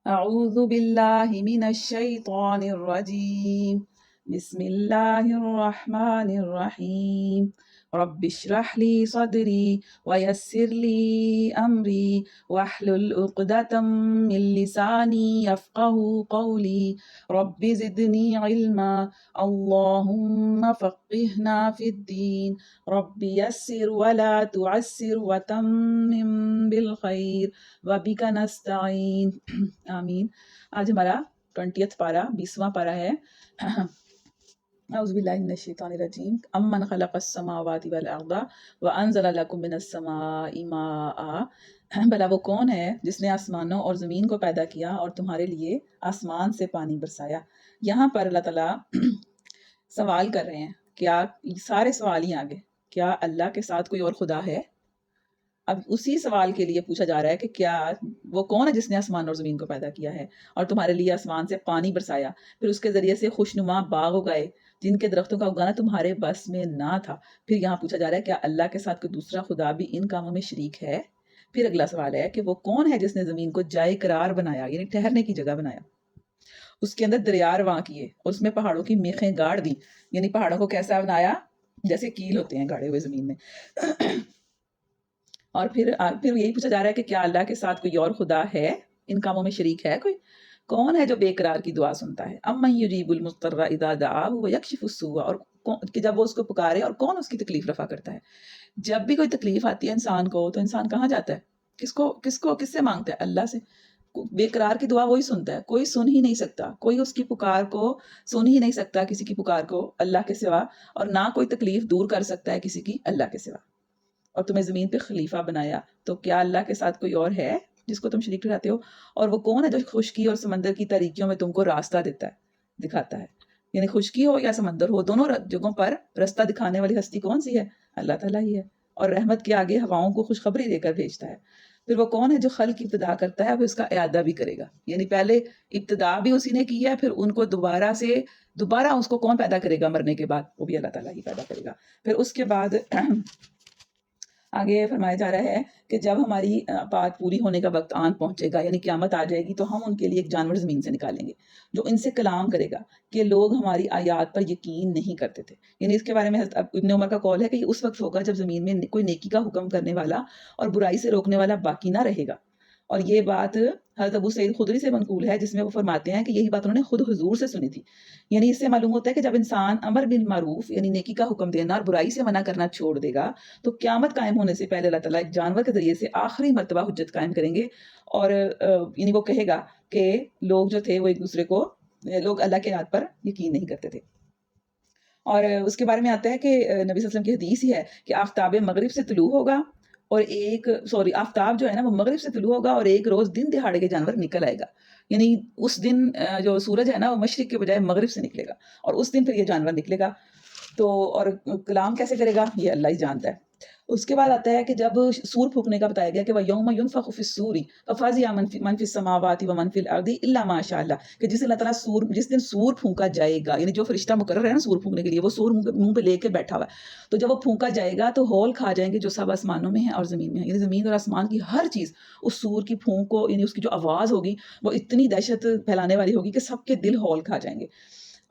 أعوذ بالله من الشيطان الرجيم. بسم الله الرحمن الرحيم. رب اشرح لي صدري ويسر لي أمري واحلل عقدة من لساني يفقه قولي. رب زدني علما. اللهم فقهنا في الدين. رب يسر ولا تعسر وتمم بالخير وبك نستعين. آمین. آج ہمارا 20th پارا 20واں پارا ہے. اعوذ باللہ من الشیطان الرجیم. امن خلق السماوات والارض وانزل لکم من السماء ماء. بھلا وہ کون ہے جس نے آسمانوں اور زمین کو پیدا کیا اور تمہارے لیے آسمان سے پانی برسایا. یہاں پر اللہ تعالیٰ سوال کر رہے ہیں. کیا سارے سوال ہی آگے، کیا اللہ کے ساتھ کوئی اور خدا ہے؟ اب اسی سوال کے لیے پوچھا جا رہا ہے کہ کیا وہ کون ہے جس نے آسمان اور زمین کو پیدا کیا ہے اور تمہارے لیے آسمان سے پانی برسایا، پھر اس کے ذریعے سے خوشنما باغ اگائے جن کے درختوں کا اگانا تمہارے بس میں نہ تھا. پھر یہاں پوچھا جا رہا ہے کیا اللہ کے ساتھ کوئی دوسرا خدا بھی ان کاموں میں شریک ہے؟ پھر اگلا سوال ہے کہ وہ کون ہے جس نے زمین کو جائے قرار بنایا، یعنی ٹھہرنے کی جگہ بنایا، اس کے اندر دریا رواں کیے اور اس میں پہاڑوں کی میخیں گاڑ دی، یعنی پہاڑوں کو کیسا بنایا؟ جیسے کیل ہوتے ہیں گاڑے ہوئے زمین میں. اور پھر یہی پوچھا جا رہا ہے کہ کیا اللہ کے ساتھ کوئی اور خدا ہے، ان کاموں میں شریک ہے کوئی؟ کون ہے جو بے قرار کی دعا سنتا ہے؟ امن یجیب المضطر اذا دعاہ ویکشف السوء، اور کہ جب وہ اس کو پکارے اور کون اس کی تکلیف رفع کرتا ہے. جب بھی کوئی تکلیف آتی ہے انسان کو تو انسان کہاں جاتا ہے؟ کس سے مانگتا ہے؟ اللہ سے. بے قرار کی دعا وہی سنتا ہے، کوئی سن ہی نہیں سکتا، کوئی اس کی پکار کو سن ہی نہیں سکتا کسی کی پکار کو اللہ کے سوا، اور نہ کوئی تکلیف دور کر سکتا ہے کسی کی اللہ کے سوا. اور تمہیں زمین پہ خلیفہ بنایا، تو کیا اللہ کے ساتھ کوئی اور ہے جس کو تم شریک ٹھہراتے ہو؟ اور وہ کون ہے جو خشکی اور سمندر کی تاریکیوں میں تم کو راستہ دکھاتا ہے؟ یعنی خشکی ہو یا سمندر ہو، دونوں جگہوں پر راستہ دکھانے والی ہستی کون سی ہے؟ اللہ تعالیٰ ہی ہے. اور رحمت کے آگے ہواؤں کو خوشخبری دے کر بھیجتا ہے. پھر وہ کون ہے جو خلق کی ابتدا کرتا ہے، پھر اس کا اعادہ بھی کرے گا، یعنی پہلے ابتدا بھی اسی نے کی ہے، پھر ان کو دوبارہ اس کو کون پیدا کرے گا مرنے کے بعد؟ وہ بھی اللہ تعالیٰ ہی پیدا کرے گا. پھر اس کے بعد آگے فرمایا جا رہا ہے کہ جب ہماری بات پوری ہونے کا وقت آن پہنچے گا، یعنی قیامت آ جائے گی، تو ہم ان کے لیے ایک جانور زمین سے نکالیں گے جو ان سے کلام کرے گا کہ لوگ ہماری آیات پر یقین نہیں کرتے تھے. یعنی اس کے بارے میں حضرت ابن عمر کا قول ہے کہ یہ اس وقت ہوگا جب زمین میں کوئی نیکی کا حکم کرنے والا اور برائی سے روکنے والا باقی نہ رہے گا. اور یہ بات حضرت ابو سعید خدری سے منقول ہے، جس میں وہ فرماتے ہیں کہ یہی بات انہوں نے خود حضور سے سنی تھی. یعنی اس سے معلوم ہوتا ہے کہ جب انسان امر بالمعروف یعنی نیکی کا حکم دینا اور برائی سے منع کرنا چھوڑ دے گا، تو قیامت قائم ہونے سے پہلے اللہ تعالیٰ ایک جانور کے ذریعے سے آخری مرتبہ حجت قائم کریں گے. اور یعنی وہ کہے گا کہ لوگ جو تھے وہ ایک دوسرے کو، لوگ اللہ کے آیات پر یقین نہیں کرتے تھے. اور اس کے بارے میں آتا ہے کہ نبی صلی اللہ علیہ وسلم کی حدیث ہی ہے کہ آفتاب مغرب سے طلوع ہوگا اور آفتاب جو ہے نا وہ مغرب سے طلوع ہوگا اور ایک روز دن دہاڑے کے جانور نکل آئے گا. یعنی اس دن جو سورج ہے نا وہ مشرق کے بجائے مغرب سے نکلے گا، اور اس دن پھر یہ جانور نکلے گا. تو اور کلام کیسے کرے گا یہ اللہ ہی جانتا ہے. اس کے بعد آتا ہے کہ جب سور پھونکنے کا بتایا گیا کہ وَيَوْمَ يُنفَخُ فِي الصُّورِ فَفَزِعَ مَن فِي السَّمَاوَاتِ وَمَن فِي الْأَرْضِ إِلَّا مَا شَاءَ اللَّهُ، کہ جس دن سور پھونکا جائے گا، یعنی جو فرشتہ مقرر ہے نا سور پھونکنے کے لیے، وہ سور منہ پہ لے کے بیٹھا ہوا ہے. تو جب وہ پھونکا جائے گا تو ہول کھا جائیں گے جو سب آسمانوں میں ہیں اور زمین میں ہیں، یعنی زمین اور آسمان کی ہر چیز اس سور کی پھونک کو، یعنی اس کی جو آواز ہوگی وہ اتنی دہشت پھیلانے والی ہوگی کہ سب کے دل ہول کھا جائیں گے.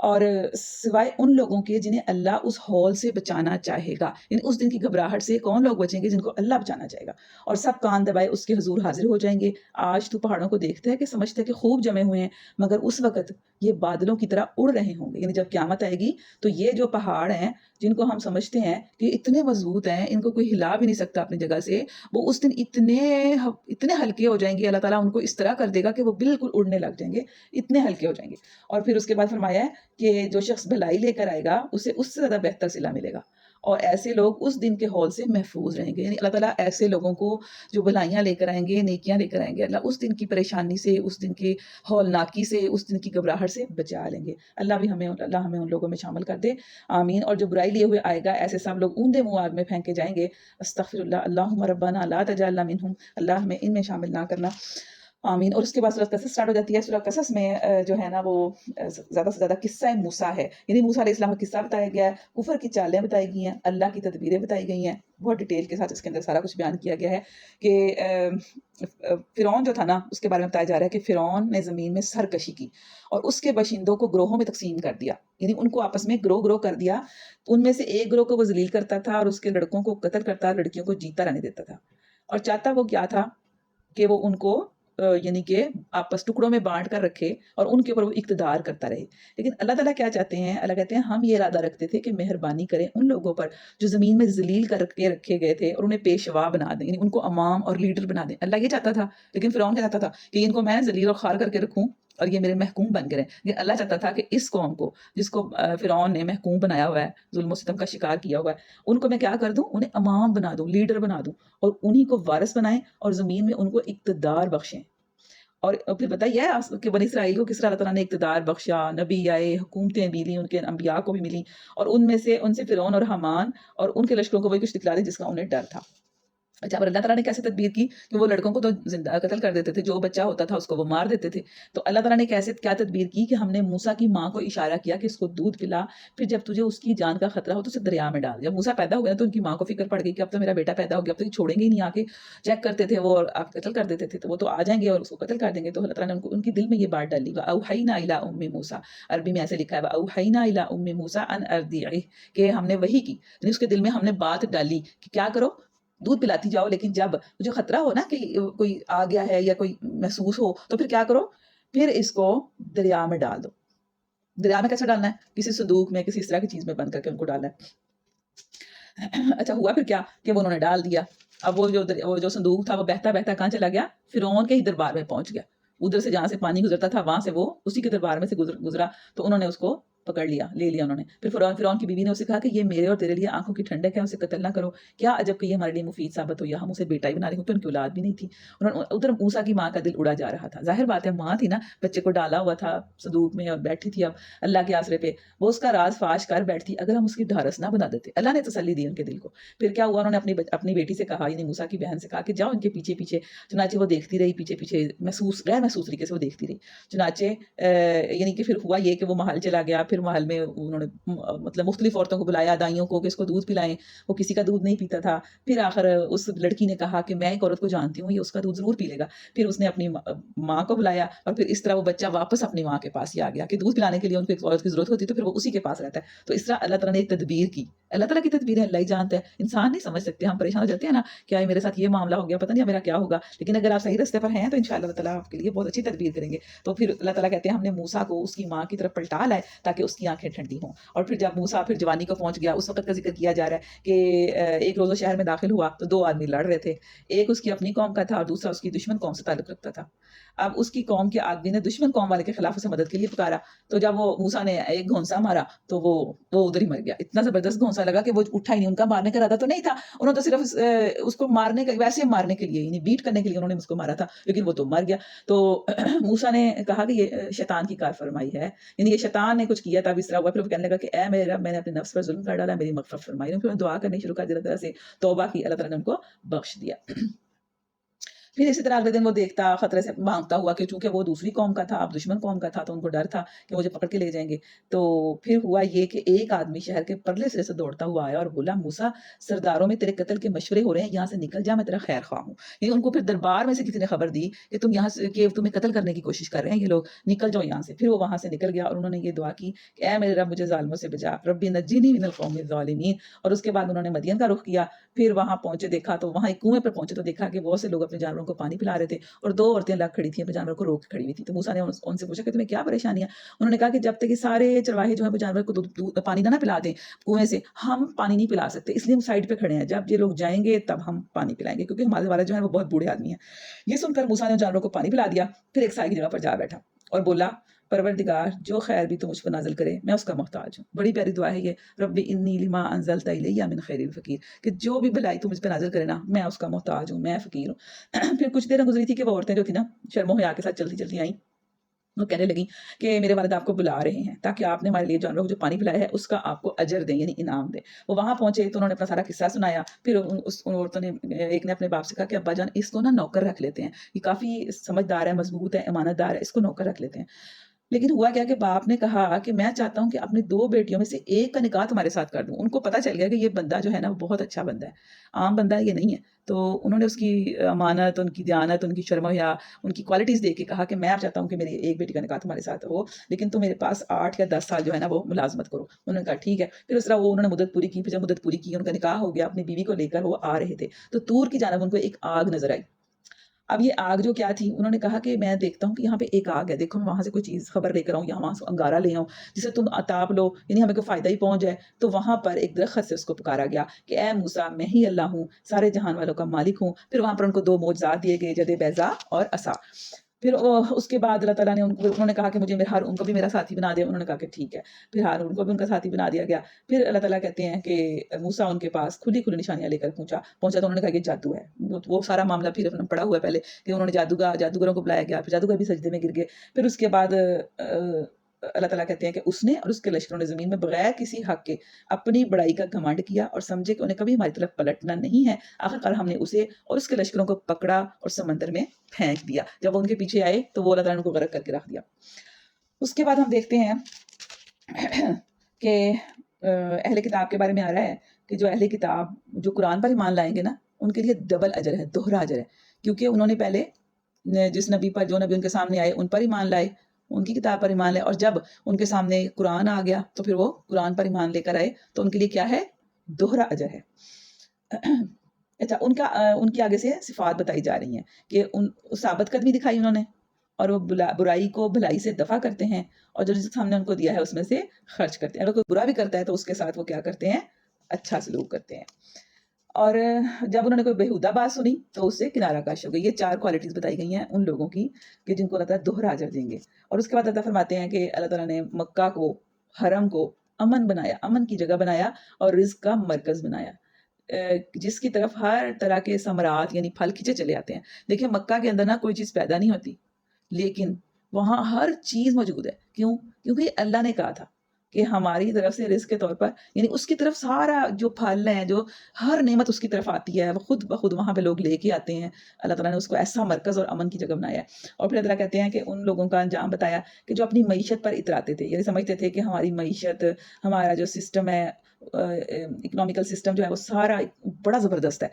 اور سوائے ان لوگوں کے جنہیں اللہ اس ہول سے بچانا چاہے گا، یعنی اس دن کی گھبراہٹ سے کون لوگ بچیں گے؟ جن کو اللہ بچانا چاہے گا. اور سب کان دبائے اس کے حضور حاضر ہو جائیں گے. آج تو پہاڑوں کو دیکھتا ہے کہ سمجھتا ہے کہ خوب جمے ہوئے ہیں، مگر اس وقت یہ بادلوں کی طرح اڑ رہے ہوں گے. یعنی جب قیامت آئے گی تو یہ جو پہاڑ ہیں جن کو ہم سمجھتے ہیں کہ اتنے مضبوط ہیں، ان کو کوئی ہلا بھی نہیں سکتا اپنی جگہ سے، وہ اس دن اتنے ہلکے ہو جائیں گے. اللہ تعالیٰ ان کو اس طرح کر دے گا کہ وہ بالکل اڑنے لگ جائیں گے، اتنے ہلکے ہو جائیں گے. اور پھر اس کے بعد فرمایا ہے کہ جو شخص بھلائی لے کر آئے گا اسے اس سے زیادہ بہتر صلہ ملے گا، اور ایسے لوگ اس دن کے ہول سے محفوظ رہیں گے. یعنی اللہ تعالیٰ ایسے لوگوں کو جو بھلائیاں لے کر آئیں گے، نیکیاں لے کر آئیں گے، اللہ اس دن کی پریشانی سے، اس دن کی ہولناکی سے، اس دن کی گھبراہٹ سے بچا لیں گے. اللہ ہمیں ان لوگوں میں شامل کر دے، آمین. اور جو برائی لیے ہوئے آئے گا ایسے سب لوگ اوندے منہ آگ میں پھینکے جائیں گے. استغفر اللہ، اللہم ربنا لا تجعلنا منہم، اللہ ہمیں ان میں شامل نہ کرنا. آمین۔ اور اس کے بعد سورۃ قصص اسٹارٹ ہو جاتی ہے۔ سورۃ قصص میں جو ہے نا وہ زیادہ سے زیادہ قصہ موسیٰ ہے، یعنی موسیٰ علیہ السلام کا قصہ بتایا گیا ہے، کفر کی چالیں بتائی گئی ہیں، اللہ کی تدبیریں بتائی گئی ہیں، بہت ڈیٹیل کے ساتھ اس کے اندر سارا کچھ بیان کیا گیا ہے کہ فرعون جو تھا نا اس کے بارے میں بتایا جا رہا ہے کہ فرعون نے زمین میں سرکشی کی اور اس کے باشندوں کو گروہوں میں تقسیم کر دیا، یعنی ان کو آپس میں گروہ گروہ کر دیا۔ ان میں سے ایک گروہ کو وہ ذلیل کرتا تھا اور اس کے لڑکوں کو قتل کرتا، لڑکیوں کو جیتا رہنے دیتا تھا، اور چاہتا وہ کیا تھا کہ وہ ان کو یعنی کہ آپس ٹکڑوں میں بانٹ کر رکھے اور ان کے اوپر وہ اقتدار کرتا رہے۔ لیکن اللہ تعالیٰ کیا چاہتے ہیں؟ اللہ کہتے ہیں ہم یہ ارادہ رکھتے تھے کہ مہربانی کریں ان لوگوں پر جو زمین میں ذلیل کر کے رکھے گئے تھے اور انہیں پیشوا بنا دیں، یعنی ان کو امام اور لیڈر بنا دیں۔ اللہ یہ چاہتا تھا، لیکن فرعون کیا چاہتا تھا کہ ان کو میں ذلیل اور خوار کر کے رکھوں اور یہ میرے محکوم بن کے رہیں۔ لیکن اللہ چاہتا تھا کہ اس قوم کو جس کو فرعون نے محکوم بنایا ہوا ہے، ظلم و ستم کا شکار کیا ہوا ہے، ان کو میں کیا کر دوں؟ انہیں امام بنا دوں، لیڈر بنا دوں، اور انہی کو وارث بنائیں اور زمین میں ان کو اقتدار بخشیں۔ اور پھر بتائیے کہ بنی اسرائیل کو کس طرح اللہ تعالیٰ نے اقتدار بخشا، نبی آئے، حکومتیں ملی، ان کے انبیاء کو بھی ملی، اور ان میں سے ان سے فرعون اور حامان اور ان کے لشکروں کو وہی کچھ دکھلا دے جس کا انہیں ڈر تھا۔ اچھا، پر اللہ تعالیٰ نے کیسے تدبیر کی کہ وہ لڑکوں کو تو زندہ قتل کر دیتے تھے، جو بچہ ہوتا تھا اس کو وہ مار دیتے تھے۔ تو اللہ تعالیٰ نے کیسے کیا تدبیر کی کہ ہم نے موسیٰ کی ماں کو اشارہ کیا کہ اس کو دودھ پلا، پھر جب تجھے اس کی جان کا خطرہ ہو تو اسے دریا میں ڈال۔ جب موسیٰ پیدا ہوا تو ان کی ماں کو فکر پڑ گئی کہ اب تو میرا بیٹا پیدا ہو گیا، اب تو یہ چھوڑیں گے ہی نہیں، آ کے چیک کرتے تھے وہ اور آپ قتل کر دیتے تھے، تو وہ تو آ جائیں گے اور اس کو قتل کر دیں گے۔ تو اللہ تعالیٰ نے ان کی دل میں یہ بات ڈالی، وَأَوْحَيْنَا إِلَىٰ أُمِّ مُوسَىٰ، عربی میں ایسے لکھا ہے وَأَوْحَيْنَا إِلَىٰ أُمِّ مُوسَىٰ أَنْ أَرْضِعِهِ، کہ ہم نے وحی کی، یعنی اس کے دل میں ہم نے بات ڈالی کہ کیا کرو، دودھ پلاتی جاؤ، لیکن جب مجھے خطرہ ہو نا کہ کوئی آ گیا ہے یا کوئی محسوس ہو تو پھر کیا کرو، پھر اس کو دریا میں ڈال دو۔ دریا میں کیسے ڈالنا ہے؟ کسی صندوق میں، کسی اس طرح کی چیز میں بند کر کے ان کو ڈالنا ہے۔ اچھا، ہوا پھر کیا کہ وہ انہوں نے ڈال دیا۔ اب وہ جو صندوق تھا وہ بہتا بہتا کہاں چلا گیا؟ فرعون کے ہی دربار میں پہنچ گیا۔ ادھر سے جہاں سے پانی گزرتا تھا وہاں سے وہ اسی کے دربار میں سے گزرا، تو انہوں نے اس کو پکڑ لیا، لے لیا انہوں نے۔ پھر فرعون کی بیوی نے اسے کہا کہ یہ میرے اور تیرے لیے آنکھوں کی ٹھنڈک ہے، اسے قتل نہ کرو، کیا عجب کہ یہ ہمارے لیے مفید ثابت ہو، یا ہم اسے بیٹا ہی بنا لیں، تو ان کی اولاد بھی نہیں تھی۔ ادھر موسیٰ کی ماں کا دل اڑا جا رہا تھا، ظاہر بات ہے ماں تھی نا، بچے کو ڈالا ہوا تھا صندوق میں اور بیٹھی تھی اب اللہ کے آسرے پہ، وہ اس کا راز فاش کر بیٹھتی، اگر ہم اس کی ڈھارس نہ بنا دیتے۔ اللہ نے تسلی دی ان کے دل کو۔ پھر کیا ہوا، انہوں نے اپنی بیٹی سے کہا، یعنی موسیٰ کی بہن سے کہا کہ جاؤ ان کے پیچھے پیچھے۔ چنانچہ وہ دیکھتی رہی پیچھے پیچھے، غیر محسوس طریقے سے وہ دیکھتی رہی۔ چنانچہ یعنی کہ پھر ہوا یہ کہ وہ محل چلا گیا، پھر محل میں انہوں نے مطلب مختلف عورتوں کو بلایا، دائیوں کو، کہ اس کو دودھ پلائیں، وہ کسی کا دودھ نہیں پیتا تھا۔ پھر آخر اس لڑکی نے کہا کہ میں ایک عورت کو جانتی ہوں، یہ اس کا دودھ ضرور پی لے گا۔ پھر اس نے اپنی ماں کو بلایا اور پھر اس طرح وہ بچہ واپس اپنی ماں کے پاس ہی آ گیا کہ دودھ پلانے کے لیے ان کو ایک عورت کی ضرورت ہوتی ہے تو پھر وہ اسی کے پاس رہتا ہے۔ تو اس طرح اللہ تعالیٰ نے ایک تدبیر کی۔ اللہ تعالیٰ کی تدبیر ہے، اللہ ہی جانتا ہے، انسان نہیں سمجھ سکتے۔ ہم پریشان ہو جاتے ہیں نا، کیا ہے میرے ساتھ یہ معاملہ ہو گیا، پتہ نہیں میرا کیا ہوگا، لیکن اگر آپ صحیح راستے پر ہیں تو انشاءاللہ اللہ تعالیٰ آپ کے لیے بہت اچھی تدبیر کریں گے۔ تو پھر اللہ تعالیٰ کہتے ہیں ہم نے موسیٰ کو اس کی ماں کی طرف پلٹا لائے تاکہ اس کی آنکھیں ٹھنڈی ہوں۔ اور پھر جب موسیٰ پھر جوانی کو پہنچ گیا، اس وقت کا ذکر کیا جا رہا ہے کہ ایک روز وہ شہر میں داخل ہوا تو دو آدمی لڑ رہے تھے، ایک اس کی اپنی قوم کا تھا اور دوسرا اس کی دشمن قوم سے تعلق رکھتا تھا۔ اب اس کی قوم کے آدمی نے دشمن قوم والے کے خلاف اسے مدد کے لیے پکارا، تو جب وہ موسیٰ نے ایک گھونسا مارا تو وہ ادھر ہی مر گیا۔ اتنا زبردست گھونسا لگا کہ وہ اٹھا ہی نہیں، ان کا مارنے کا ارادہ تو نہیں تھا، انہوں نے تو صرف اس کو مارنے کا، ویسے مارنے کے لیے، یعنی بیٹ کرنے کے لیے انہوں نے اس کو مارا تھا، لیکن وہ تو مر گیا۔ تو موسیٰ نے کہا کہ یہ شیطان کی کار فرمائی ہے، یعنی یہ شیطان نے کچھ کیا تھا، اس طرح ہوا۔ پھر وہ کہنے لگا کہ اے میرے رب، میں نے اپنے نفس پر ظلم کر ڈالا، میری مغفرت فرمائی۔ پھر دعا کرنی شروع کر دی، اللہ تعالیٰ سے توبہ کی، اللہ تعالیٰ نے ان کو بخش دیا۔ پھر اسی طرح اگلے دن وہ دیکھتا خطرے سے بھاگتا ہوا کہ چونکہ وہ دوسری قوم کا تھا، اب دشمن قوم کا تھا، تو ان کو ڈر تھا کہ مجھے پکڑ کے لے جائیں گے۔ تو پھر ہوا یہ کہ ایک آدمی شہر کے پرلے سرے سے دوڑتا ہوا آیا اور بولا، موسیٰ سرداروں میں تیرے قتل کے مشورے ہو رہے ہیں، یہاں سے نکل جا، میں تیرا خیر خواہ ہوں۔ یعنی ان کو پھر دربار میں سے کسی نے خبر دی کہ تم یہاں سے، کہ تمہیں قتل کرنے کی کوشش کر رہے ہیں یہ لوگ، نکل جاؤ یہاں سے۔ پھر وہ وہاں سے نکل گیا اور انہوں نے یہ دعا کی کہ اے میرے رب، مجھے ظالموں سے بچا، ربی نجنی من القوم الظالمین۔ اور اس کے بعد انہوں نے مدین کا رخ کیا۔ پھر وہاں پہنچے، دیکھا تو وہاں ایک کنویں پر پہنچے تو دیکھا کہ بہت سے لوگ اپنے جانوروں کو پانی پلا رہے تھے اور دو عورتیں لگ کھڑی تھیں، اپنے جانوروں کو روک کھڑی ہوئی تھیں۔ تو موسیٰ نے ان سے پوچھا کہ تمہیں کیا پریشانی ہے؟ انہوں نے کہا کہ جب تک یہ سارے چرواہے جو ہیں وہ جانور کو پانی نہ پلا دیں کنویں سے، ہم پانی نہیں پلا سکتے، اس لیے ہم سائڈ پہ کھڑے ہیں، جب یہ لوگ جائیں گے تب ہم پانی پلائیں گے، کیونکہ ہمارے والد جو ہیں وہ بہت بوڑھے آدمی ہیں۔ یہ سن کر موسیٰ نے جانوروں کو پانی پلا دیا، پھر ایک سائے کی جگہ پر جا بیٹھا اور بولا، پروردگار، جو خیر بھی تو مجھ پر نازل کرے، میں اس کا محتاج ہوں۔ بڑی پیاری دعا ہے یہ، رب انی لما انزلت الی من خیر الفقیر، کہ جو بھی بھلائی تو مجھ پہ نازل کرے نا، میں اس کا محتاج ہوں، میں فقیر ہوں۔ پھر کچھ دیر گزری تھی کہ وہ عورتیں جو تھی نا شرم و حیا کے ساتھ چلتی چلتی آئیں وہ کہنے لگی کہ میرے والد آپ کو بلا رہے ہیں تاکہ آپ نے ہمارے لیے جانوروں کو جو پانی پلایا ہے اس کا آپ کو اجر دیں، یعنی انعام دیں۔ وہ وہاں پہنچے تو انہوں نے اپنا سارا قصہ سنایا۔ پھر ان عورتوں نے، ایک نے اپنے باپ سے کہا کہ ابا جان اس کو نا نوکر رکھ لیتے ہیں، یہ کافی سمجھدار ہے، مضبوط ہے، امانت دار ہے، اس کو نوکر رکھ لیتے ہیں۔ لیکن ہوا کیا کہ باپ نے کہا کہ میں چاہتا ہوں کہ اپنی 2 بیٹیوں میں سے ایک کا نکاح تمہارے ساتھ کر دوں۔ ان کو پتہ چل گیا کہ یہ بندہ جو ہے نا وہ بہت اچھا بندہ ہے، عام بندہ یہ نہیں ہے۔ تو انہوں نے اس کی امانت، ان کی دیانت، ان کی شرم و حیا، ان کی کوالٹیز دیکھ کے کہا کہ میں اب چاہتا ہوں کہ میری ایک بیٹی کا نکاح تمہارے ساتھ ہو، لیکن تم میرے پاس 8 یا 10 سال جو ہے نا وہ ملازمت کرو۔ انہوں نے کہا ٹھیک ہے۔ پھر اس طرح وہ انہوں نے مدت پوری کی۔ پھر جب مدت پوری کی، ان کا نکاح ہو گیا، اپنی بیوی کو لے کر وہ آ رہے تھے تو طور کی جانب ان کو ایک آگ نظر آئی۔ اب یہ آگ جو کیا تھی، انہوں نے کہا کہ میں دیکھتا ہوں کہ یہاں پہ ایک آگ ہے، دیکھو میں وہاں سے کوئی چیز خبر لے کر آؤں یا وہاں سے انگارہ لے آؤں جسے تم تاپ لو، یعنی ہمیں کوئی فائدہ ہی پہنچ جائے۔ تو وہاں پر ایک درخت سے اس کو پکارا گیا کہ اے موسیٰ، میں ہی اللہ ہوں، سارے جہان والوں کا مالک ہوں۔ پھر وہاں پر ان کو 2 معجزات دیے گئے، جد بیضا اور عصا۔ پھر اس کے بعد اللہ تعالیٰ نے انہوں نے کہا کہ مجھے ہارون کو بھی میرا ساتھی بنا دے۔ انہوں نے کہا کہ ٹھیک ہے۔ پھر ہارون کو بھی ان کا ساتھی بنا دیا گیا۔ پھر اللہ تعالیٰ کہتے ہیں کہ موسیٰ ان کے پاس کھلی کھلی نشانیاں لے کر پہنچا تو انہوں نے کہا کہ جادو ہے۔ وہ سارا معاملہ پھر پڑا ہوا ہے پہلے کہ انہوں نے جادوگروں کو بلایا گیا، پھر جادوگر بھی سجدے میں گر گئے۔ پھر اس کے بعد اللہ تعالیٰ کہتے ہیں کہ اس نے اور اس کے لشکروں نے زمین میں بغیر کسی حق کے اپنی بڑائی کا گھمنڈ کیا اور سمجھے کہ انہیں کبھی ہماری طرف پلٹنا نہیں ہے۔ آخرکار ہم نے اسے اور اس کے لشکروں کو پکڑا اور سمندر میں پھینک دیا۔ جب وہ ان کے پیچھے آئے تو وہ اللہ تعالیٰ نے ان کو غرق کر کے رکھ دیا۔ اس کے بعد ہم دیکھتے ہیں کہ اہل کتاب کے بارے میں آ رہا ہے کہ جو اہل کتاب جو قرآن پر ایمان لائیں گے نا، ان کے لیے ڈبل اجر ہے، دوہرا اجر ہے، کیونکہ انہوں نے پہلے جس نبی پر، جو نبی ان کے سامنے آئے ان پر ایمان لائے، ان کی کتاب پر ایمان لائے، اور جب ان کے سامنے قرآن آ گیا تو پھر وہ قرآن پر ایمان لے کر آئے، تو ان کے لیے کیا ہے؟ دوہرا اجر ہے۔ اچھا، ان کی آگے سے صفات بتائی جا رہی ہیں کہ ثابت قدمی دکھائی انہوں نے، اور وہ برائی کو بھلائی سے دفع کرتے ہیں، اور جو رزق ہم نے ان کو دیا ہے اس میں سے خرچ کرتے ہیں۔ اگر کوئی برا بھی کرتا ہے تو اس کے ساتھ وہ کیا کرتے ہیں؟ اچھا سلوک کرتے ہیں۔ اور جب انہوں نے کوئی بےہودہ بات سنی تو اس سے کنارہ کش ہو گئی۔ یہ 4 کوالٹیز بتائی گئی ہیں ان لوگوں کی کہ جن کو اللہ تعالیٰ دوہرا اجر دیں گے۔ اور اس کے بعد اللہ فرماتے ہیں کہ اللہ تعالیٰ نے مکہ کو، حرم کو امن بنایا، امن کی جگہ بنایا، اور رزق کا مرکز بنایا، جس کی طرف ہر طرح کے ثمرات یعنی پھل کھینچے چلے آتے ہیں۔ دیکھیں مکہ کے اندر نہ کوئی چیز پیدا نہیں ہوتی، لیکن وہاں ہر چیز موجود ہے۔ کیوں؟ کیونکہ اللہ نے کہا تھا کہ ہماری طرف سے رزق کے طور پر، یعنی اس کی طرف سارا جو پھل ہے، جو ہر نعمت اس کی طرف آتی ہے، وہ خود بخود وہاں پہ لوگ لے کے آتے ہیں۔ اللہ تعالیٰ نے اس کو ایسا مرکز اور امن کی جگہ بنایا ہے۔ اور پھر اللہ تعالیٰ کہتے ہیں کہ ان لوگوں کا انجام بتایا کہ جو اپنی معیشت پر اتراتے تھے، یعنی سمجھتے تھے کہ ہماری معیشت، ہمارا جو سسٹم ہے، اکنامیکل سسٹم جو ہے وہ سارا بڑا زبردست ہے،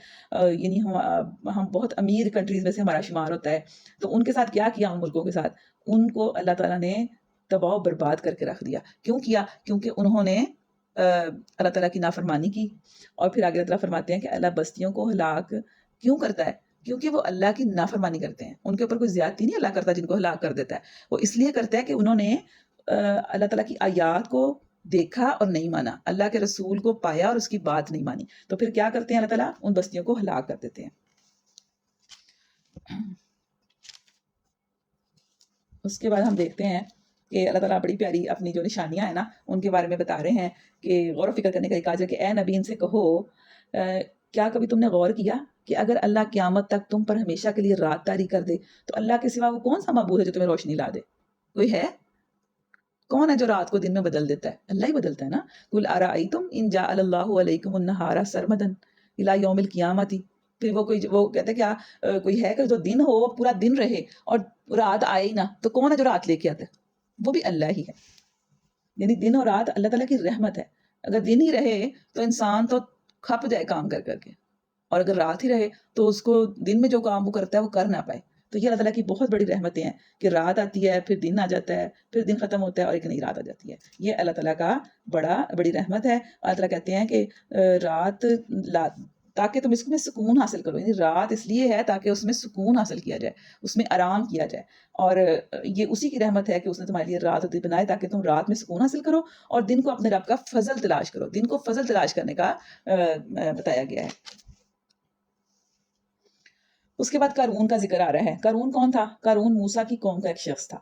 یعنی ہم بہت امیر کنٹریز میں سے ہمارا شمار ہوتا ہے۔ تو ان کے ساتھ کیا کیا؟ ان ملکوں کے ساتھ ان کو اللہ تعالیٰ نے تباہ و برباد کر کے رکھ دیا۔ کیوں کیا؟ کیونکہ انہوں نے اللہ تعالیٰ کی نافرمانی کی۔ اور پھر آگے اللہ تعالیٰ فرماتے ہیں کہ اللہ بستیوں کو ہلاک کیوں کرتا ہے؟ کیونکہ وہ اللہ کی نافرمانی کرتے ہیں۔ ان کے اوپر کوئی زیادتی نہیں اللہ کرتا جن کو ہلاک کر دیتا ہے، وہ اس لیے کرتا ہے کہ انہوں نے اللہ تعالیٰ کی آیات کو دیکھا اور نہیں مانا، اللہ کے رسول کو پایا اور اس کی بات نہیں مانی، تو پھر کیا کرتے ہیں اللہ تعالیٰ؟ ان بستیوں کو ہلاک کر دیتے ہیں۔ اس کے بعد ہم دیکھتے ہیں کہ اللہ تعالیٰ بڑی پیاری اپنی جو نشانیاں ہیں نا ان کے بارے میں بتا رہے ہیں کہ غور و فکر کرنے کا ایک کاج ہے کہ اے نبی ان سے کہو، کیا کبھی تم نے غور کیا کہ اگر اللہ قیامت تک تم پر ہمیشہ کے لیے رات طاری کر دے تو اللہ کے سوا وہ کون سا معبود ہے جو تمہیں روشنی لا دے؟ کوئی ہے؟ کون ہے جو رات کو دن میں بدل دیتا ہے؟ اللہ ہی بدلتا ہے نا۔ قل ارأیتم ان جعل اللہ علیکم النہار سرمدا الی یوم القیامۃ، پھر وہ کہتے ہیں کیا کوئی ہے کہ جو دن ہو پورا دن رہے اور رات آئے ہی نہ؟ تو کون ہے جو رات لے کے آتا ہے؟ وہ بھی اللہ ہی ہے۔ یعنی دن اور رات اللہ تعالیٰ کی رحمت ہے۔ اگر دن ہی رہے تو انسان تو کھپ جائے کام کر کر کے، اور اگر رات ہی رہے تو اس کو دن میں جو کام وہ کرتا ہے وہ کر نہ پائے۔ تو یہ اللہ تعالیٰ کی بہت بڑی رحمتیں ہیں کہ رات آتی ہے، پھر دن آ جاتا ہے، پھر دن ختم ہوتا ہے اور ایک نئی رات آ جاتی ہے۔ یہ اللہ تعالیٰ کا بڑی رحمت ہے۔ اللہ تعالیٰ کہتے ہیں کہ رات تاکہ تم اس میں سکون حاصل کرو، یعنی رات اس لیے ہے تاکہ اس میں سکون حاصل کیا جائے، اس میں آرام کیا جائے، اور یہ اسی کی رحمت ہے کہ اس نے تمہارے لیے رات دن بنائے تاکہ تم رات میں سکون حاصل کرو اور دن کو اپنے رب کا فضل تلاش کرو۔ دن کو فضل تلاش کرنے کا بتایا گیا ہے۔ اس کے بعد قارون کا ذکر آ رہا ہے۔ قارون کون تھا؟ قارون موسیٰ کی قوم کا ایک شخص تھا،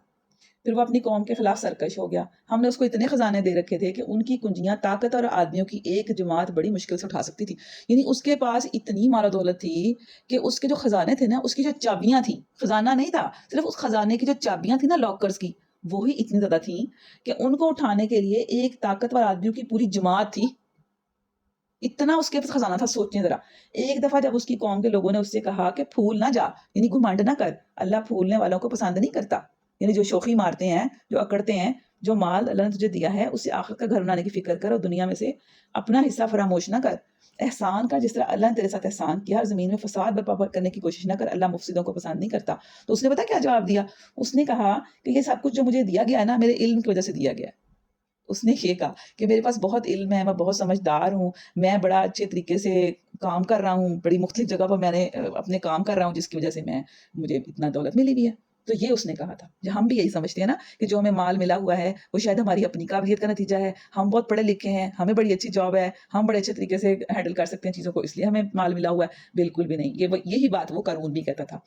پھر وہ اپنی قوم کے خلاف سرکش ہو گیا۔ ہم نے اس کو اتنے خزانے دے رکھے تھے کہ ان کی کنجیاں طاقت اور آدمیوں کی ایک جماعت بڑی مشکل سے اٹھا سکتی تھی، یعنی اس کے پاس اتنی مال و دولت تھی کہ اس کے جو خزانے تھے نا، اس کی جو چابیاں تھیں، خزانہ نہیں تھا، صرف اس خزانے کی جو چابیاں تھیں نا لاکرز کی، وہی اتنی زیادہ تھیں کہ ان کو اٹھانے کے لیے ایک طاقتور آدمیوں کی پوری جماعت تھی. اتنا اس کے پاس خزانہ تھا. سوچیں ذرا, ایک دفعہ جب اس کی قوم کے لوگوں نے اس سے کہا کہ پھول نہ جا, یعنی گھمنڈ نہ کر, اللہ پھولنے والوں کو پسند نہیں کرتا, یعنی جو شوخی مارتے ہیں, جو اکڑتے ہیں, جو مال اللہ نے تجھے دیا ہے اسے آخرت کا گھر بنانے کی فکر کر, اور دنیا میں سے اپنا حصہ فراموش نہ کر. احسان کا جس طرح اللہ نے تیرے ساتھ احسان کیا, زمین میں فساد برپا کرنے کی کوشش نہ کر, اللہ مفسدوں کو پسند نہیں کرتا. تو اس نے پتا کیا جواب دیا؟ اس نے کہا کہ یہ سب کچھ جو مجھے دیا گیا ہے نا, میرے علم کی وجہ سے دیا گیا ہے. اس نے یہ کہا کہ میرے پاس بہت علم ہے, میں بہت سمجھدار ہوں, میں بڑا اچھے طریقے سے کام کر رہا ہوں, بڑی مختلف جگہ پر میں نے اپنے کام کر رہا ہوں, جس کی وجہ سے مجھے اتنا دولت ملی بھی ہے. تو یہ اس نے کہا تھا. ہم بھی یہی سمجھتے ہیں نا کہ جو ہمیں مال ملا ہوا ہے وہ شاید ہماری اپنی قابلیت کا نتیجہ ہے, ہم بہت پڑھے لکھے ہیں, ہمیں بڑی اچھی جاب ہے, ہم بڑے اچھے طریقے سے ہینڈل کر سکتے ہیں چیزوں کو, اس لیے ہمیں مال ملا ہوا ہے. بالکل بھی نہیں. یہی بات وہ قارون بھی کہتا تھا.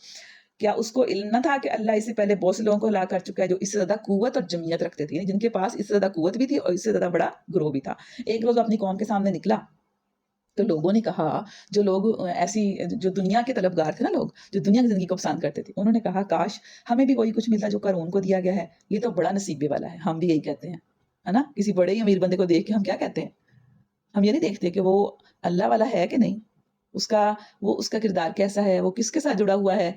کیا اس کو علم نہ تھا کہ اللہ اس سے پہلے بہت سے لوگوں کو ہلاک کر چکا ہے جو اس سے زیادہ قوت اور جمعیت رکھتے تھے, جن کے پاس اس سے زیادہ قوت بھی تھی اور اس سے زیادہ بڑا گروہ بھی تھا. ایک روز اپنی قوم کے سامنے نکلا تو لوگوں نے کہا, جو لوگ ایسی جو دنیا کے طلبگار تھے نا, لوگ جو دنیا کی زندگی کو پسند کرتے تھے, انہوں نے کہا کاش ہمیں بھی وہی کچھ ملتا جو قارون کو دیا گیا ہے, یہ تو بڑا نصیبے والا ہے. ہم بھی یہی کہتے ہیں, ہے نا. کسی بڑے ہی امیر بندے کو دیکھ کے ہم کیا کہتے ہیں؟ ہم یہ نہیں دیکھتے کہ وہ اللہ والا ہے کہ نہیں, اس کا کردار کیسا ہے, وہ کس کے ساتھ جڑا ہوا ہے,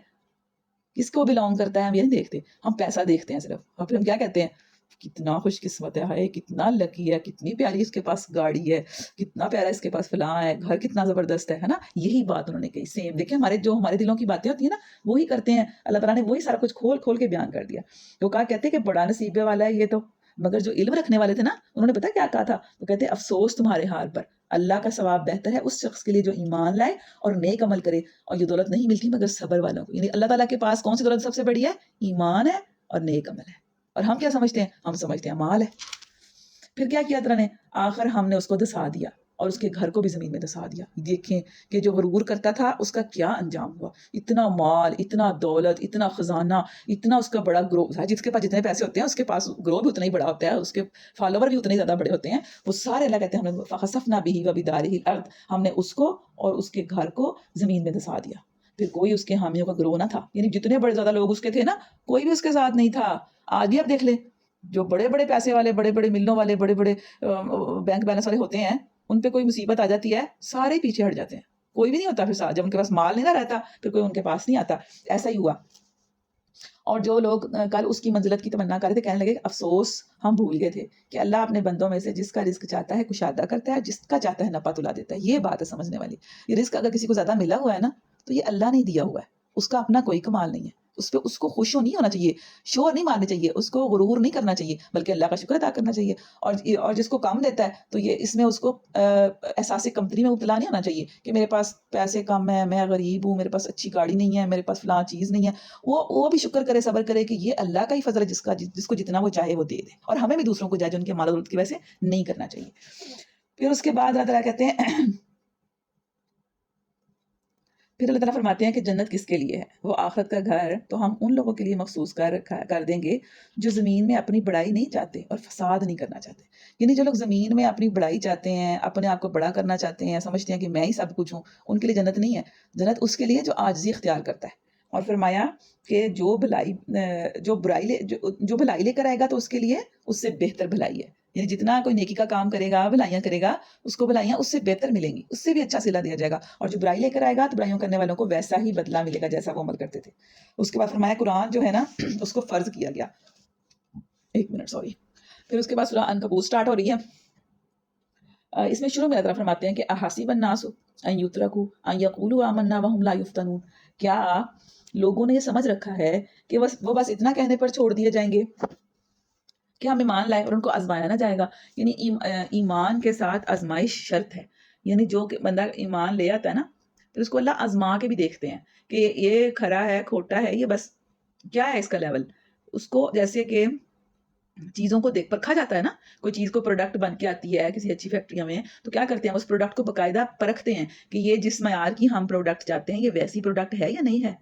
کس کو بلونگ کرتا ہے. ہم یہ نہیں دیکھتے, ہم پیسہ دیکھتے ہیں صرف. اور پھر ہم کیا کہتے ہیں؟ کتنا خوش قسمت ہے, کتنا لکی ہے, کتنی پیاری اس کے پاس گاڑی ہے, کتنا پیارا اس کے پاس فلاں ہے, گھر کتنا زبردست ہے نا. یہی بات انہوں نے کہی. سیم دیکھیں, ہمارے دلوں کی باتیں ہوتی ہیں نا, وہی کرتے ہیں. اللہ تعالیٰ نے وہی سارا کچھ کھول کھول کے بیان کر دیا. تو کہتے کہ بڑا نصیبے والا ہے یہ تو. مگر جو علم رکھنے والے تھے نا, انہوں نے پتا کیا کہا تھا؟ تو کہتے افسوس تمہارے حال پر, اللہ کا ثواب بہتر ہے اس شخص کے لیے جو ایمان لائے اور نیک عمل کرے, اور یہ دولت نہیں ملتی مگر صبر والوں کو. یعنی اللہ تعالیٰ کے پاس کون سی دولت سب سے بڑی ہے؟ ایمان ہے اور نیک عمل ہے. اور ہم کیا سمجھتے ہیں؟ ہم سمجھتے ہیں مال ہے. پھر کیا کیا تعالیٰ نے؟ آخر ہم نے اس کو دسا دیا اور اس کے گھر کو بھی زمین میں دسا دیا. دیکھیں کہ جو غرور کرتا تھا اس کا کیا انجام ہوا. اتنا مال, اتنا دولت, اتنا خزانہ, اتنا اس کا بڑا گروہ, جس کے پاس جتنے پیسے ہوتے ہیں اس کے پاس گروہ بھی اتنا ہی بڑا ہوتا ہے, اس کے فالوور بھی اتنے زیادہ بڑے ہوتے ہیں. وہ سارے اللہ کہتے ہیں ہم نے فخسفنا بہ وبدارہ الارض, ہم نے اس کو اور اس کے گھر کو زمین میں دسا دیا. پھر کوئی اس کے حامیوں کا گروہ نہ تھا, یعنی جتنے بڑے زیادہ لوگ اس کے تھے نا, کوئی بھی اس کے ساتھ نہیں تھا. آج بھی آپ دیکھ لیں, جو بڑے بڑے پیسے والے, بڑے بڑے ملوں والے, بڑے بڑے بینک بیلنس والے ہوتے ہیں, ان پہ کوئی مصیبت آ جاتی ہے, سارے پیچھے ہٹ جاتے ہیں. کوئی بھی نہیں ہوتا پھر ساتھ, جب ان کے پاس مال نہیں نہ رہتا پھر کوئی ان کے پاس نہیں آتا. ایسا ہی ہوا. اور جو لوگ کل اس کی منزلت کی تمنا کر رہے تھے, کہنے لگے افسوس ہم بھول گئے تھے کہ اللہ اپنے بندوں میں سے جس کا رزق چاہتا ہے کشادہ کرتا ہے, جس کا چاہتا ہے نپا تلا دیتا ہے. یہ بات ہے سمجھنے والی. یہ رزق اگر کسی کو زیادہ ملا ہوا ہے نا, تو یہ اللہ نے دیا ہوا ہے, اس کا اپنا کوئی کمال نہیں ہے. اس کو خوش نہیں ہونا چاہیے, شور نہیں مارنے چاہیے, اس کو غرور نہیں کرنا چاہیے, بلکہ اللہ کا شکر ادا کرنا چاہیے. اور جس کو کم دیتا ہے تو یہ اس میں اس کو احساس کمتری میں مبتلا نہیں ہونا چاہیے کہ میرے پاس پیسے کم ہیں, میں غریب ہوں, میرے پاس اچھی گاڑی نہیں ہے, میرے پاس فلاں چیز نہیں ہے. وہ بھی شکر کرے, صبر کرے کہ یہ اللہ کا ہی فضل ہے, جس کو جتنا وہ چاہے وہ دے دے. اور ہمیں بھی دوسروں کو جائے جو ان کے مال و دولت کی وجہ سے نہیں کرنا چاہیے. پھر اس کے بعد اللہ تعالیٰ کہتے ہیں, پھر اللہ تعالیٰ فرماتے ہیں کہ جنت کس کے لیے ہے؟ وہ آخرت کا گھر تو ہم ان لوگوں کے لیے مخصوص کر دیں گے جو زمین میں اپنی بڑائی نہیں چاہتے اور فساد نہیں کرنا چاہتے. یعنی جو لوگ زمین میں اپنی بڑائی چاہتے ہیں, اپنے آپ کو بڑا کرنا چاہتے ہیں, سمجھتے ہیں کہ میں ہی سب کچھ ہوں, ان کے لیے جنت نہیں ہے. جنت اس کے لیے جو عاجزی اختیار کرتا ہے. اور فرمایا کہ جو بھلائی لے کر آئے گا تو اس کے لیے اس سے بہتر بھلائی ہے. یعنی جتنا کوئی نیکی کا کام کرے گا, بھلائیاں کرے گا, اس کو بھلائیاں اس سے بہتر ملیں گی, اس سے بھی اچھا صلہ دیا جائے گا. اور جو برائی لے کر آئے گا تو برائیوں کرنے والوں کو ویسا ہی بدلہ ملے گا جیسا وہ عمل کرتے تھے. اس کے بعد فرمایا قرآن جو ہے نا اس کو فرض کیا گیا. ایک منٹ سوری. پھر اس کے بعد سورہ عنکبوت سٹارٹ ہو رہی ہے. اس میں شروع میں اللہ فرماتے ہیں کہ احاسب الناس ان یترکوا ان یقولوا آمنا وهم لا یفتنون. کیا لوگوں نے یہ سمجھ رکھا ہے کہ وہ بس اتنا کہنے پر چھوڑ دیے جائیں گے کہ ہم ایمان لائے اور ان کو آزمایا نہ جائے گا؟ یعنی ایمان کے ساتھ آزمائش شرط ہے. یعنی جو بندہ ایمان لے آتا ہے نا, پھر اس کو اللہ آزما کے بھی دیکھتے ہیں کہ یہ کھرا ہے, کھوٹا ہے, یہ بس کیا ہے اس کا لیول. اس کو جیسے کہ چیزوں کو دیکھ پرکھا جاتا ہے نا, کوئی چیز کو پروڈکٹ بن کے آتی ہے کسی اچھی فیکٹریوں میں, تو کیا کرتے ہیں اس پروڈکٹ کو باقاعدہ پرکھتے ہیں کہ یہ جس معیار کی ہم پروڈکٹ چاہتے ہیں یہ ویسی پروڈکٹ ہے یا نہیں ہے.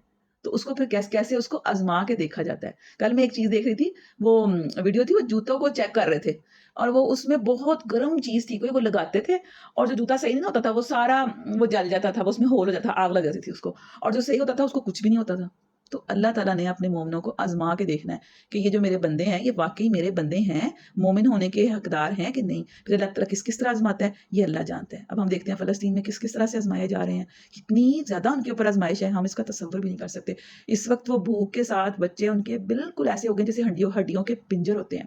تو اس کو پھر کیسے اس کو آزما کے دیکھا جاتا ہے. کل میں ایک چیز دیکھ رہی تھی, وہ ویڈیو تھی, وہ جوتوں کو چیک کر رہے تھے اور وہ اس میں بہت گرم چیز تھی کوئی, وہ لگاتے تھے اور جو جوتا صحیح نہیں ہوتا تھا وہ سارا وہ جل جاتا تھا, وہ اس میں ہول ہو جاتا تھا, آگ لگ جاتی تھی اس کو, اور جو صحیح ہوتا تھا اس کو کچھ بھی نہیں ہوتا تھا. تو اللہ تعالیٰ نے اپنے مومنوں کو آزما کے دیکھنا ہے کہ یہ جو میرے بندے ہیں یہ واقعی میرے بندے ہیں، مومن ہونے کے حقدار ہیں کہ نہیں. پھر اللہ تعالیٰ کس طرح آزماتا ہے یہ اللہ جانتا ہے. اب ہم دیکھتے ہیں فلسطین میں کس طرح سے آزمائے جا رہے ہیں، کتنی زیادہ ان کے اوپر آزمائش ہے، ہم اس کا تصور بھی نہیں کر سکتے. اس وقت وہ بھوک کے ساتھ بچے ان کے بالکل ایسے ہو گئے جیسے ہڈیوں کے پنجر ہوتے ہیں.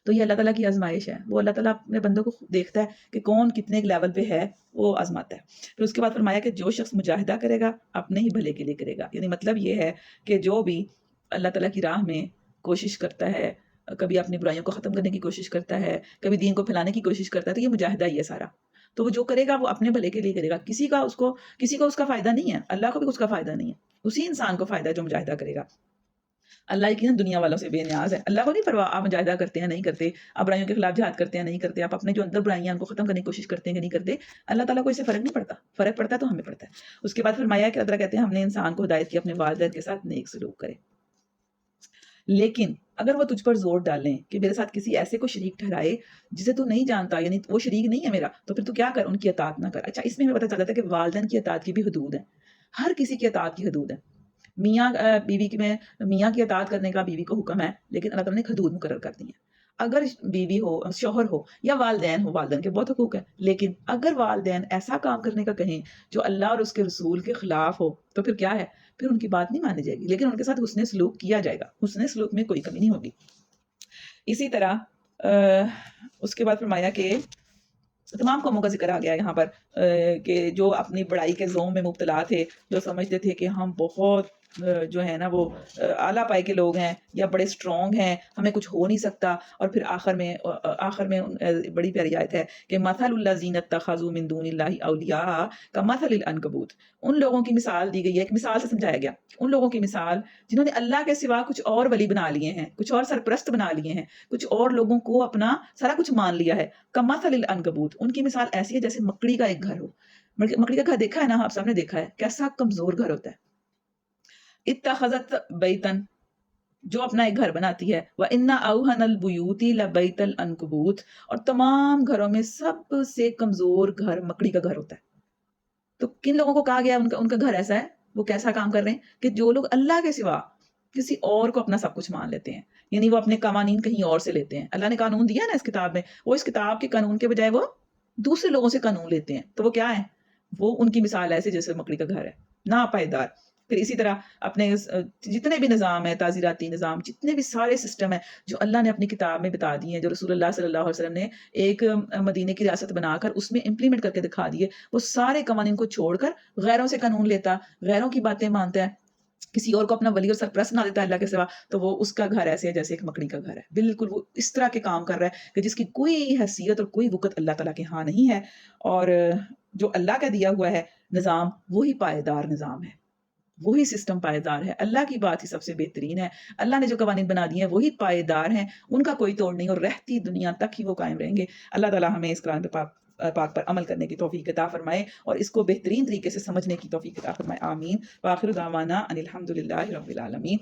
تو یہ اللہ تعالیٰ کی آزمائش ہے. وہ اللہ تعالیٰ اپنے بندوں کو دیکھتا ہے کہ کون کتنے لیول پہ ہے، وہ آزماتا ہے. پھر اس کے بعد فرمایا کہ جو شخص مجاہدہ کرے گا اپنے ہی بھلے کے لیے کرے گا. یعنی مطلب یہ ہے کہ جو بھی اللہ تعالیٰ کی راہ میں کوشش کرتا ہے، کبھی اپنی برائیوں کو ختم کرنے کی کوشش کرتا ہے، کبھی دین کو پھیلانے کی کوشش کرتا ہے، تو یہ مجاہدہ ہی ہے سارا. تو وہ جو کرے گا وہ اپنے بھلے کے لیے کرے گا. کسی کو اس کا فائدہ نہیں ہے، اللہ کو بھی اس کا فائدہ نہیں ہے. اسی انسان کو فائدہ ہے جو مجاہدہ کرے گا. اللہ یقیناً دنیا والوں سے بے نیاز ہے. اللہ کو نہیں پرواہ آپ مجاہدہ کرتے ہیں نہیں کرتے، آپ برائیوں کے خلاف جہاد کرتے ہیں نہیں کرتے، آپ اپنے جو اندر برائیاں ہیں ان کو ختم کرنے کی کوشش کرتے ہیں کہ نہیں کرتے. اللہ تعالیٰ کو اس سے فرق نہیں پڑتا. فرق پڑتا ہے تو ہمیں پڑتا ہے. اس کے بعد فرمایا کہ اللہ تعالیٰ کہتے ہیں ہم نے انسان کو ہدایت کی اپنے والدین کے ساتھ نیک سلوک کرے. لیکن اگر وہ تجھ پر زور ڈالیں کہ میرے ساتھ کسی ایسے کو شریک ٹھہرائے جسے تو نہیں جانتا، یعنی وہ شریک نہیں ہے میرا، تو پھر تو کیا کر، ان کی اطاعت نہ کر. اچھا، اس میں ہمیں پتہ چل جاتا ہے کہ والدین کی اطاعت کی بھی حدود ہیں. ہر کسی کی اطاعت کی حدود ہے. میاں بیوی میں میاں کی اطاعت کرنے کا بیوی کو حکم ہے، لیکن اللہ تعالیٰ نے ایک حدود مقرر کر دی ہے. اگر بیوی ہو، شوہر ہو یا والدین ہو، والدین کے بہت حقوق ہیں، لیکن اگر والدین ایسا کام کرنے کا کہیں جو اللہ اور اس کے رسول کے خلاف ہو تو پھر کیا ہے، پھر ان کی بات نہیں مانی جائے گی، لیکن ان کے ساتھ حسن سلوک کیا جائے گا. حسن سلوک میں کوئی کمی نہیں ہوگی. اسی طرح اس کے بعد فرمایا کہ تمام قوموں کا ذکر آ گیا یہاں پر، کہ جو اپنی بڑائی کے زوم میں مبتلا تھے، جو سمجھتے تھے کہ ہم بہت جو ہے نا وہ اعلیٰ پائے کے لوگ ہیں یا بڑے اسٹرانگ ہیں، ہمیں کچھ ہو نہیں سکتا. اور پھر آخر میں بڑی پیاری آیت ہے کہ مثل الذین اتخذوا من دون اللہ اولیاء کمثل العنکبوت. ان لوگوں کی مثال دی گئی ہے، ایک مثال سے سمجھایا گیا، ان لوگوں کی مثال جنہوں نے اللہ کے سوا کچھ اور ولی بنا لیے ہیں، کچھ اور سرپرست بنا لیے ہیں، کچھ اور لوگوں کو اپنا سارا کچھ مان لیا ہے. کمثل العنکبوت، ان کی مثال ایسی ہے جیسے مکڑی کا ایک گھر ہو. مکڑی کا گھر دیکھا ہے نا آپ سب نے، دیکھا ہے کیسا کمزور گھر ہوتا ہے. اتخذت بیتن، جو اپنا ایک گھر بناتی ہے، وَإِنَّ أَوْهَنَ الْبُيُوتِ لَبَيْتَ الْعَنْكَبُوتِ، اور تمام گھروں میں سب سے کمزور گھر مکڑی کا گھر ہوتا ہے. تو کن لوگوں کو کہا گیا ان کا گھر ایسا ہے؟ وہ کیسا کام کر رہے ہیں کہ جو لوگ اللہ کے سوا کسی اور کو اپنا سب کچھ مان لیتے ہیں، یعنی وہ اپنے قوانین کہیں اور سے لیتے ہیں. اللہ نے قانون دیا نا اس کتاب میں، وہ اس کتاب کے قانون کے بجائے وہ دوسرے لوگوں سے قانون لیتے ہیں. تو وہ کیا ہے؟ وہ ان کی مثال ایسے جیسے مکڑی کا گھر ہے، ناپائیدار. پھر اسی طرح اپنے جتنے بھی نظام ہے، تعزیراتی نظام، جتنے بھی سارے سسٹم ہیں جو اللہ نے اپنی کتاب میں بتا دی ہیں، جو رسول اللہ صلی اللہ علیہ وسلم نے ایک مدینے کی ریاست بنا کر اس میں امپلیمنٹ کر کے دکھا دیے، وہ سارے قوانین کو چھوڑ کر غیروں سے قانون لیتا، غیروں کی باتیں مانتا ہے، کسی اور کو اپنا ولی اور سرپرست بنا دیتا ہے اللہ کے سوا، تو وہ اس کا گھر ایسے ہے جیسے ایک مکڑی کا گھر ہے. بالکل وہ اس طرح کے کام کر رہا ہے کہ جس کی کوئی حیثیت اور کوئی وقت اللہ تعالیٰ کے ہاں نہیں ہے. اور جو اللہ کا دیا ہوا ہے نظام، وہی پائیدار نظام ہے، وہی سسٹم پائیدار ہے. اللہ کی بات ہی سب سے بہترین ہے. اللہ نے جو قوانین بنا دیے ہیں وہی پائیدار ہیں، ان کا کوئی توڑ نہیں، اور رہتی دنیا تک ہی وہ قائم رہیں گے. اللہ تعالیٰ ہمیں اس قرآن پاک پر عمل کرنے کی توفیق عطا فرمائے اور اس کو بہترین طریقے سے سمجھنے کی توفیق عطا فرمائے. آمین. وآخر دعوانا ان الحمد للہ رب العالمین.